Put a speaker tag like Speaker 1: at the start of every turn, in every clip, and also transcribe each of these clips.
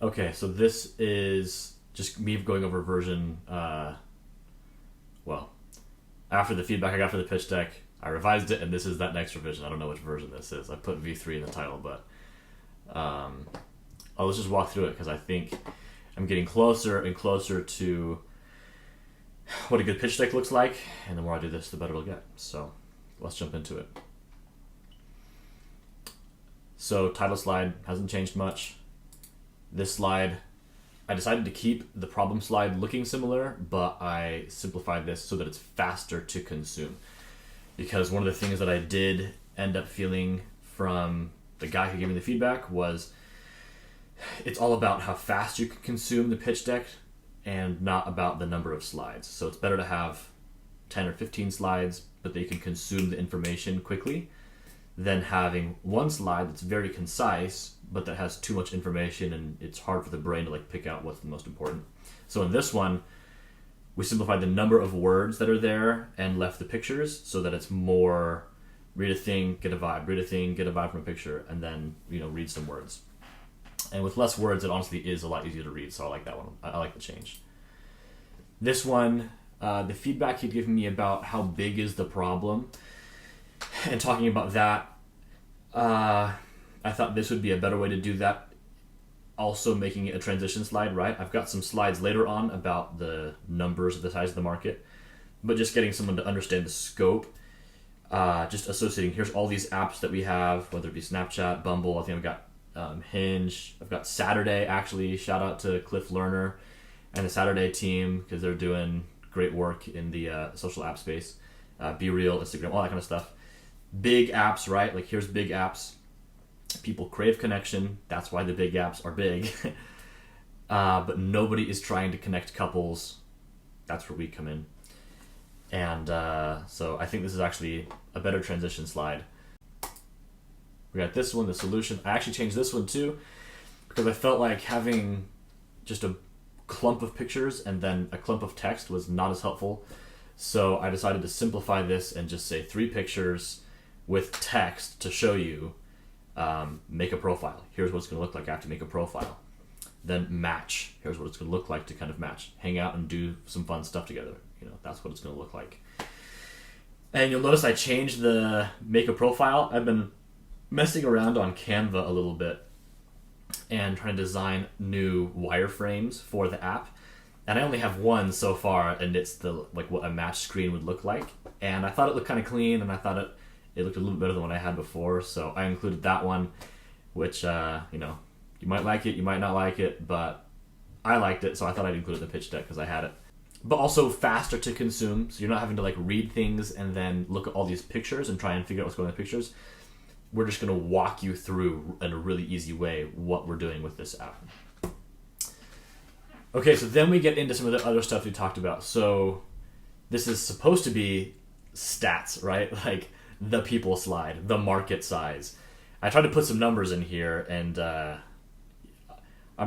Speaker 1: Okay, so this is just me going over version, well, after the feedback I got for the pitch deck, I revised it, and this is that next revision. I don't know which version this is. I put V3 in the title, but let's just walk through it because I think I'm getting closer and closer to what a good pitch deck looks like, and the more I do this, the better it'll get. So let's jump into it. So title slide hasn't changed much. This slide, I decided to keep the problem slide looking similar, but I simplified this so that it's faster to consume. Because one of the things that I did end up feeling from the guy who gave me the feedback was it's all about how fast you can consume the pitch deck and not about the number of slides. So it's better to have 10 or 15 slides, but they can consume the information quickly, than having one slide that's very concise, but that has too much information and it's hard for the brain to pick out what's the most important. So in this one, we simplified the number of words that are there and left the pictures so that it's more read a thing, get a vibe, read a thing, get a vibe from a picture, and then read some words. And with less words, it honestly is a lot easier to read, so I like that one. I like the change. This one, the feedback he'd given me about how big is the problem, and talking about that, I thought this would be a better way to do that. Also making it a transition slide, right? I've got some slides later on about the numbers of the size of the market, but just getting someone to understand the scope, just associating, here's all these apps that we have, whether it be Snapchat, Bumble, I think I've got Hinge, I've got Saturday, actually, shout out to Cliff Lerner and the Saturday team, because they're doing great work in the social app space, Be Real, Instagram, all that kind of stuff. Big apps, right? Here's big apps. People crave connection. That's why the big apps are big. But nobody is trying to connect couples. That's where we come in. And so I think this is actually a better transition slide. We got this one, the solution. I actually changed this one too, because I felt like having just a clump of pictures and then a clump of text was not as helpful. So I decided to simplify this and just say 3 pictures with text to show you, make a profile. Here's what it's going to look like after you make a profile. Then match. Here's what it's going to look like to kind of match. Hang out and do some fun stuff together. That's what it's going to look like. And you'll notice I changed the make a profile. I've been messing around on Canva a little bit and trying to design new wireframes for the app. And I only have one so far, and it's the what a match screen would look like. And I thought it looked kind of clean, and I thought it looked a little bit better than what I had before. So I included that one, which you might like it, you might not like it, but I liked it, so I thought I'd include it in the pitch deck because I had it. But also faster to consume, so you're not having to read things and then look at all these pictures and try and figure out what's going on in the pictures. We're just going to walk you through in a really easy way what we're doing with this app. Okay, so then we get into some of the other stuff we talked about. So this is supposed to be stats, right? The people slide, the market size. I tried to put some numbers in here, and I'm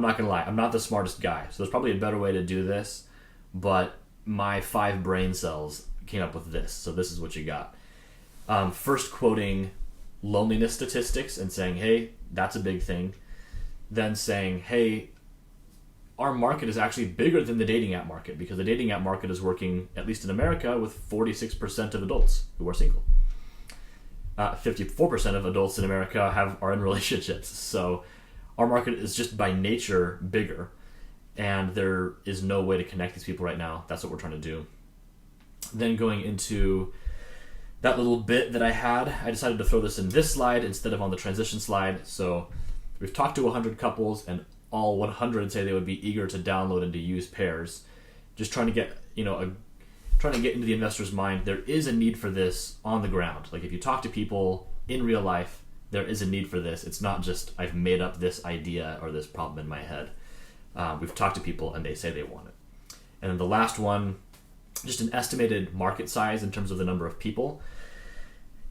Speaker 1: not going to lie, I'm not the smartest guy. So there's probably a better way to do this, but my 5 brain cells came up with this. So this is what you got. First quoting loneliness statistics and saying, hey, that's a big thing. Then saying, hey, our market is actually bigger than the dating app market, because the dating app market is working, at least in America, with 46% of adults who are single. 54% of adults in America are in relationships. So our market is just by nature bigger, and there is no way to connect these people right now. That's what we're trying to do. Then going into that little bit that I had, I decided to throw this in this slide instead of on the transition slide. So we've talked to 100 couples, and all 100 say they would be eager to download and to use pairs. Just trying to get, trying to get into the investor's mind. There is a need for this on the ground. If you talk to people in real life, there is a need for this. It's not just I've made up this idea or this problem in my head. We've talked to people and they say they want it. And then the last one, just an estimated market size in terms of the number of people.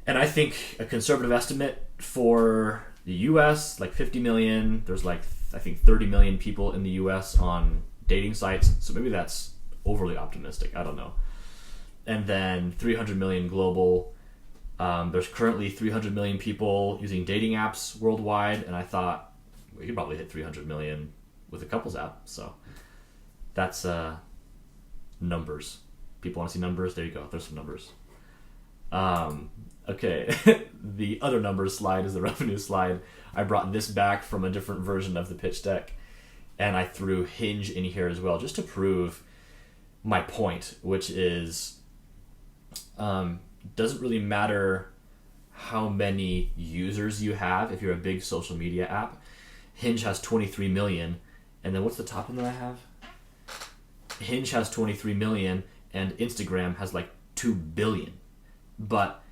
Speaker 1: And I think a conservative estimate for the US, 50 million. There's I think 30 million people in the US on dating sites. So maybe that's overly optimistic. I don't know. And then 300 million global. There's currently 300 million people using dating apps worldwide. And I thought we could probably hit 300 million with a couples app. So that's numbers. People want to see numbers? There you go. There's some numbers. Okay. The other numbers slide is the revenue slide. I brought this back from a different version of the pitch deck, and I threw Hinge in here as well, just to prove my point, which is doesn't really matter how many users you have if you're a big social media app. Hinge has 23 million, and then what's the top one that I have? Hinge has 23 million, and Instagram has like 2 billion. But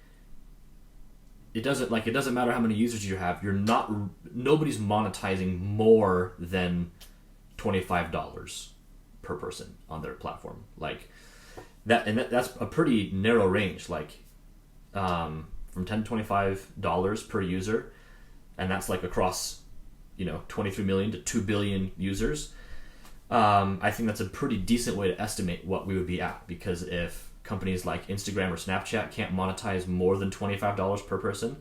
Speaker 1: it doesn't matter how many users you have. Nobody's monetizing more than $25 per person on their platform. Like that, and that's a pretty narrow range. Like from $10 to $25 per user, and that's like across 23 million to 2 billion users. I think that's a pretty decent way to estimate what we would be at, because if companies like Instagram or Snapchat can't monetize more than $25 per person,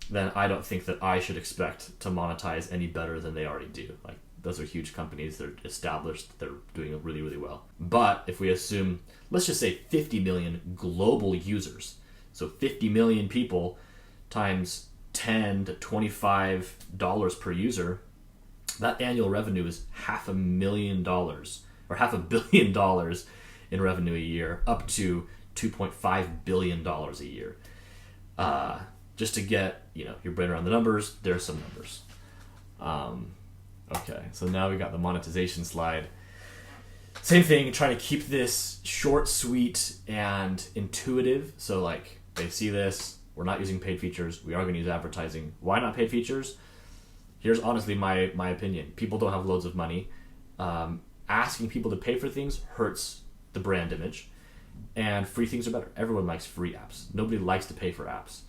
Speaker 1: then I don't think that I should expect to monetize any better than they already do. Like, those are huge companies, they're established, they're doing really, really well. But if we assume, let's just say 50 million global users, so 50 million people times $10 to $25 per user, that annual revenue is $500,000 or $500 million in revenue a year, up to $2.5 billion a year. Just to get your brain around the numbers, there's some numbers. Okay, so now we got the monetization slide. Same thing, trying to keep this short, sweet, and intuitive. So like, they see this, we're not using paid features, we are going to use advertising. Why not paid features? Here's honestly my opinion. People don't have loads of money. Asking people to pay for things hurts the brand image, and free things are better. Everyone likes free apps. Nobody likes to pay for apps.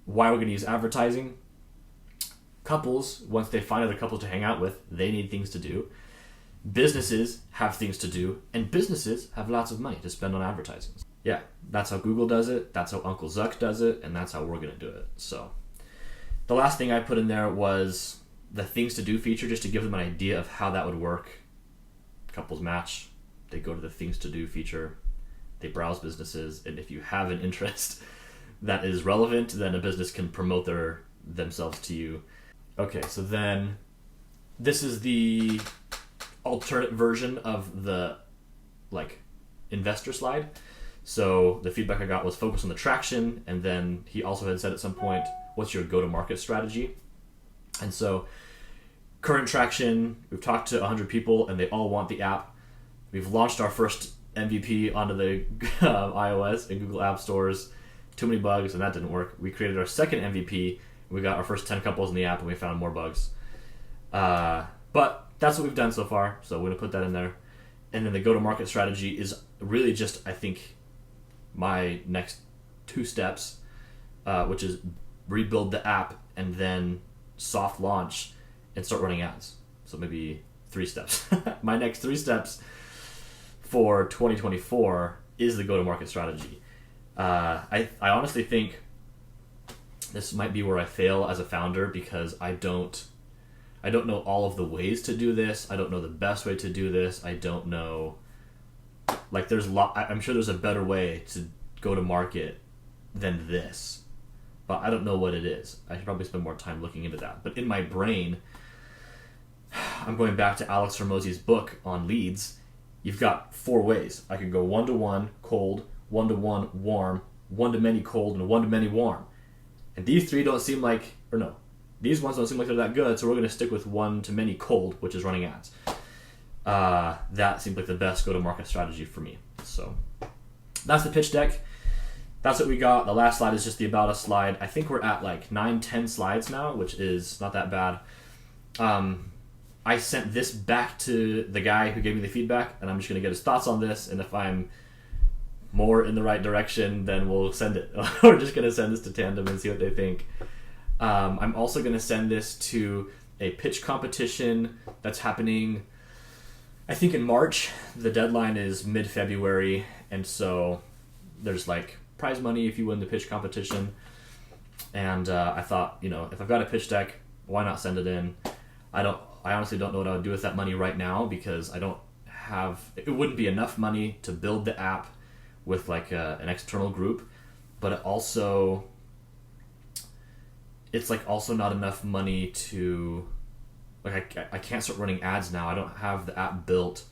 Speaker 1: Why are we going to use advertising? Couples, once they find other couples to hang out with, they need things to do. Businesses have things to do, and businesses have lots of money to spend on advertising. Yeah, that's how Google does it, that's how Uncle Zuck does it, and that's how we're going to do it. So the last thing I put in there was the things to do feature, just to give them an idea of how that would work. Couples match, they go to the things to do feature, they browse businesses, and if you have an interest that is relevant, then a business can promote themselves to you. Okay, so then this is the alternate version of the investor slide. So the feedback I got was focus on the traction, and then he also had said at some point, what's your go-to-market strategy? And so current traction, we've talked to 100 people and they all want the app. We've launched our first MVP onto the iOS and Google App Stores. Too many bugs, and that didn't work. We created our second MVP. We got our first 10 couples in the app, and we found more bugs. But that's what we've done so far, so we're going to put that in there. And then the go-to-market strategy is really just, I think, my next 2 steps, which is rebuild the app and then soft launch and start running ads. So maybe 3 steps. My next 3 steps for 2024 is the go-to-market strategy. I honestly think this might be where I fail as a founder, because I don't know all of the ways to do this. I don't know the best way to do this. I don't know, I'm sure there's a better way to go to market than this, but I don't know what it is. I should probably spend more time looking into that. But in my brain, I'm going back to Alex Hormozi's book on leads. You've got 4 ways. I could go 1-to-1 cold, 1-to-1 warm, 1-to-many cold, and 1-to-many warm. And these 3 don't seem like, or no, these ones don't seem like they're that good, so we're going to stick with 1-to-many cold, which is running ads. That seems like the best go-to-market strategy for me. So that's the pitch deck. That's what we got. The last slide is just the About Us slide. I think we're at 9-10 slides now, which is not that bad. I sent this back to the guy who gave me the feedback, and I'm just going to get his thoughts on this, and if I'm more in the right direction, then we'll send it. We're just going to send this to Tandem and see what they think. I'm also going to send this to a pitch competition that's happening, I think, in March. The deadline is mid-February, and so there's prize money if you win the pitch competition. And I thought, if I've got a pitch deck, why not send it in? I I honestly don't know what I would do with that money right now, because I don't have, it wouldn't be enough money to build the app with like an external group, but it also, it's like also not enough money to, like I can't start running ads now. I don't have the app built,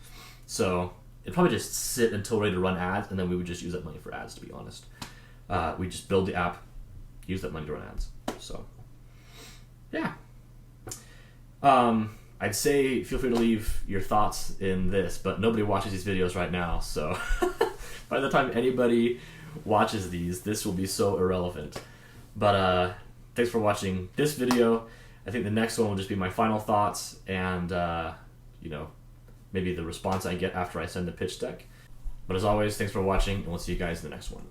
Speaker 1: so it'd probably just sit until ready to run ads, and then we would just use that money for ads, to be honest. We just build the app, use that money to run ads. So yeah, I'd say feel free to leave your thoughts in this, but nobody watches these videos right now, so by the time anybody watches these, this will be so irrelevant. But thanks for watching this video. I think the next one will just be my final thoughts and you know, maybe the response I get after I send the pitch deck. But as always, thanks for watching, and we'll see you guys in the next one.